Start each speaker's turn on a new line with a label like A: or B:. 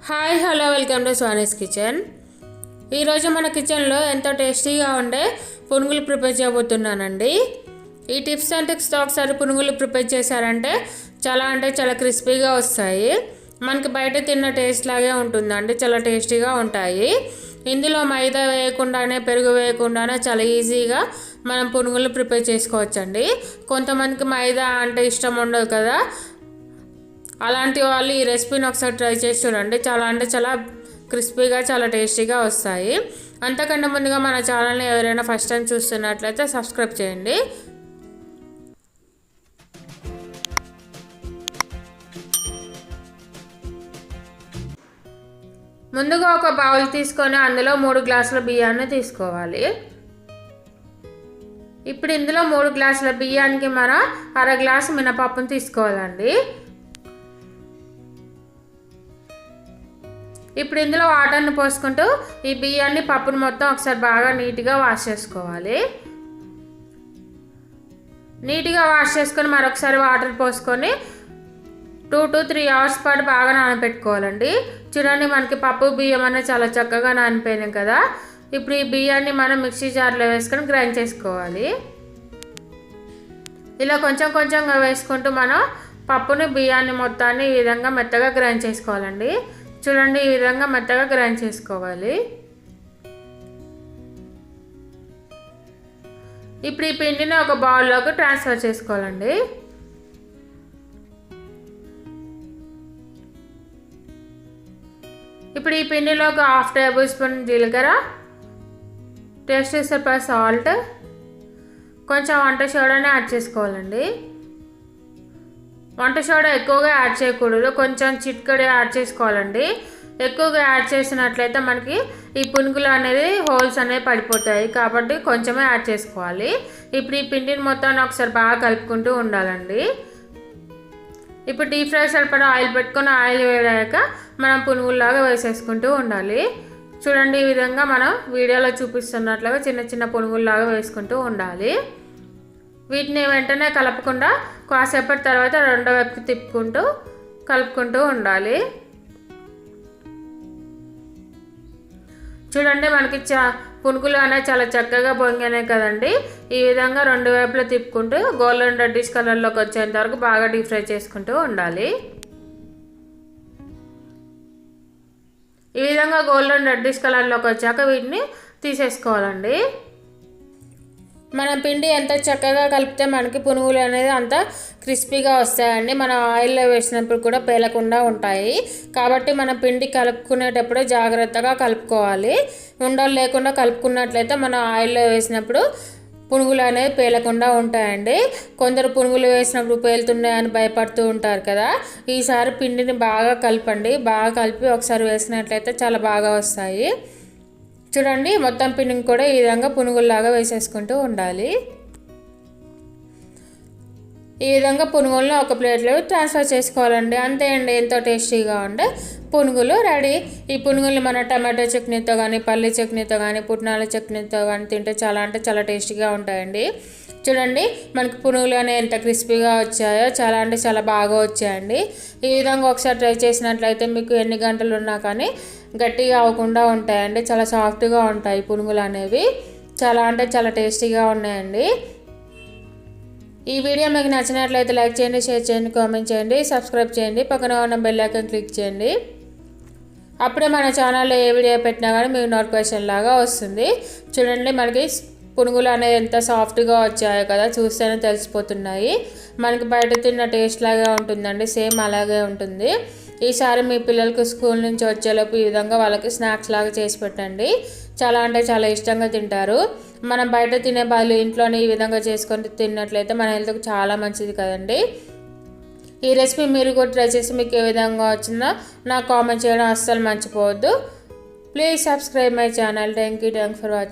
A: Hi hello welcome to Swani's kitchen. ఈరోజు మన కిచెన్లో ఎంతో టేస్టీగా ఉండే పునుగులు ప్రిపేర్ చేయబోతున్నానండి. ఈ టిప్స్ అండ్ ట్రిక్స్తో ఒకసారి పునుగులు ప్రిపేర్ చేశారంటే చాలా క్రిస్పీగా వస్తాయి. మనకి బయట తిన్న టేస్ట్ లాగే ఉంటుందండి, చాలా టేస్టీగా ఉంటాయి. ఇందులో మైదా వేయకుండానే పెరుగు వేయకుండానే చాలా ఈజీగా మనం పునుగులు ప్రిపేర్ చేసుకోవచ్చండి. కొంతమందికి మైదా అంటే ఇష్టం ఉండదు కదా, అలాంటి వాళ్ళు ఈ రెసిపీని ఒకసారి ట్రై చేసి చూడండి. చాలా క్రిస్పీగా చాలా టేస్టీగా వస్తాయి. అంతకంటే ముందుగా మన ఛానల్ని ఎవరైనా ఫస్ట్ టైం చూస్తున్నట్లయితే సబ్స్క్రైబ్ చేయండి. ముందుగా ఒక బౌల్ తీసుకొని అందులో 3 గ్లాసుల బియ్యాన్ని తీసుకోవాలి. ఇప్పుడు ఇందులో 3 గ్లాసుల బియ్యానికి మనం 1/2 గ్లాసు మినపప్పును తీసుకోవాలండి. ఇప్పుడు ఇందులో వాటర్ని పోసుకుంటూ ఈ బియ్యాన్ని పప్పును మొత్తం ఒకసారి బాగా నీట్గా వాష్ చేసుకోవాలి. నీట్గా వాష్ చేసుకొని మరొకసారి వాటర్ పోసుకొని 2 to 3 hours పాటు బాగా నానబెట్టుకోవాలండి. చూడండి, మనకి పప్పు బియ్యం అనేది చాలా చక్కగా నానిపోయినాయి కదా. ఇప్పుడు ఈ బియ్యాన్ని మనం మిక్సీ జార్లో వేసుకొని గ్రైండ్ చేసుకోవాలి. ఇలా కొంచెంగా వేసుకుంటూ మనం పప్పుని బియ్యాన్ని మొత్తాన్ని ఈ విధంగా మెత్తగా గ్రైండ్ చేసుకోవాలండి. చూడండి, ఈ విధంగా మెత్తగా గ్రైండ్ చేసుకోవాలి. ఇప్పుడు ఈ పిండిని ఒక బౌల్లోకి ట్రాన్స్ఫర్ చేసుకోవాలండి. ఇప్పుడు ఈ పిండిలో ఒక 1/2 టేబుల్ స్పూన్ జీలకర్ర, టేస్ట్ సరిపడా సాల్ట్, కొంచెం వంట సోడాని యాడ్ చేసుకోవాలండి. వంట సోడా ఎక్కువగా యాడ్ చేయకూడదు, కొంచెం చిటికెడు యాడ్ చేసుకోవాలండి. ఎక్కువగా యాడ్ చేసినట్లయితే మనకి ఈ పునుగులు అనేది హోల్స్ అనేవి పడిపోతాయి, కాబట్టి కొంచెమే యాడ్ చేసుకోవాలి. ఇప్పుడు ఈ పిండిని మొత్తాన్ని ఒకసారి బాగా కలుపుకుంటూ ఉండాలండి. ఇప్పుడు డీప్ ఫ్రై సరిపడా ఆయిల్ పెట్టుకొని ఆయిల్ వేడాక మనం పునుగుల్లాగా వేసేసుకుంటూ ఉండాలి. చూడండి, ఈ విధంగా మనం వీడియోలో చూపిస్తున్నట్లుగా చిన్న పునుగుల్లాగా వేసుకుంటూ ఉండాలి. వీటిని వెంటనే కలపకుండా కాసేపటి తర్వాత రెండో వైపుకి తిప్పుకుంటూ కలుపుకుంటూ ఉండాలి. చూడండి, మనకి పునుగులు అనేవి చాలా చక్కగా పొంగినాయి కదండి. ఈ విధంగా 2 వైపులా తిప్పుకుంటూ గోల్డెన్ రెడ్డిష్ కలర్లోకి వచ్చేంత వరకు బాగా డీప్ ఫ్రై చేసుకుంటూ ఉండాలి. ఈ విధంగా గోల్డెన్ రెడ్డిష్ కలర్లోకి వచ్చాక వీటిని తీసేసుకోవాలండి. మనం పిండి ఎంత చక్కగా కలిపితే మనకి పునుగులు అనేది అంత క్రిస్పీగా వస్తాయండి. మనం ఆయిల్లో వేసినప్పుడు కూడా పేలకుండా ఉంటాయి. కాబట్టి మనం పిండి కలుపుకునేటప్పుడే జాగ్రత్తగా కలుపుకోవాలి. ఉండలు లేకుండా కలుపుకున్నట్లయితే మనం ఆయిల్లో వేసినప్పుడు పునుగులు అనేవి పేలకుండా ఉంటాయండి. కొందరు పునుగులు వేసినప్పుడు పేలుతున్నాయని భయపడుతూ ఉంటారు కదా. ఈసారి పిండిని బాగా కలపండి. బాగా కలిపి ఒకసారి వేసినట్లయితే చాలా బాగా వస్తాయి. చూడండి, మొత్తం పిండిని కూడా ఈ విధంగా పునుగుల్లాగా వేసేసుకుంటూ ఉండాలి. ఈ విధంగా పునుగులను ఒక ప్లేట్లో ట్రాన్స్ఫర్ చేసుకోవాలండి. అంతే అండి, ఎంతో టేస్టీగా ఉండే పునుగులు రెడీ. ఈ పునుగులు మన టమాటో చట్నీతో కానీ, పల్లి చట్నీతో కానీ, పుట్నాల చట్నీతో కానీ తింటే చాలా టేస్టీగా ఉంటాయండి. చూడండి, మనకి పునుగులు అనేవి ఎంత క్రిస్పీగా వచ్చాయో, చాలా బాగా వచ్చాయండి. ఈ విధంగా ఒకసారి ట్రై చేసినట్లయితే మీకు ఎన్ని గంటలు ఉన్నా కానీ గట్టిగా అవ్వకుండా ఉంటాయండి. చాలా సాఫ్ట్గా ఉంటాయి పునుగులు అనేవి. చాలా టేస్టీగా ఉన్నాయండి. ఈ వీడియో మీకు నచ్చినట్లయితే లైక్ చేయండి, షేర్ చేయండి, కామెంట్ చేయండి, సబ్స్క్రైబ్ చేయండి, పక్కన ఉన్న బెల్ ఐకాన్ క్లిక్ చేయండి. అప్పుడే మన ఛానల్లో ఏ వీడియో పెట్టినా కానీ మీకు నోటిఫికేషన్ లాగా వస్తుంది. చూడండి, మనకి పునుగులు అనేది ఎంత సాఫ్ట్గా వచ్చాయో కదా, చూస్తేనే తెలిసిపోతున్నాయి. మనకి బయట తిన్న టేస్ట్ లాగా ఉంటుందండి, సేమ్ అలాగే ఉంటుంది. ఈసారి మీ పిల్లలకు స్కూల్ నుంచి వచ్చేలోపు ఈ విధంగా వాళ్ళకి స్నాక్స్ లాగా చేసి పెట్టండి. చాలా ఇష్టంగా తింటారు. మనం బయట తినే బదులు ఇంట్లోనే ఈ విధంగా చేసుకొని తిన్నట్లయితే మన హెల్త్కి చాలా మంచిది కదండి. ఈ రెసిపీ మీరు కూడా ట్రై చేసి మీకు ఏ విధంగా వచ్చిందో నాకు కామెంట్ చేయడం అస్సలు మర్చిపోవద్దు. Please subscribe my channel. Thank you for watching.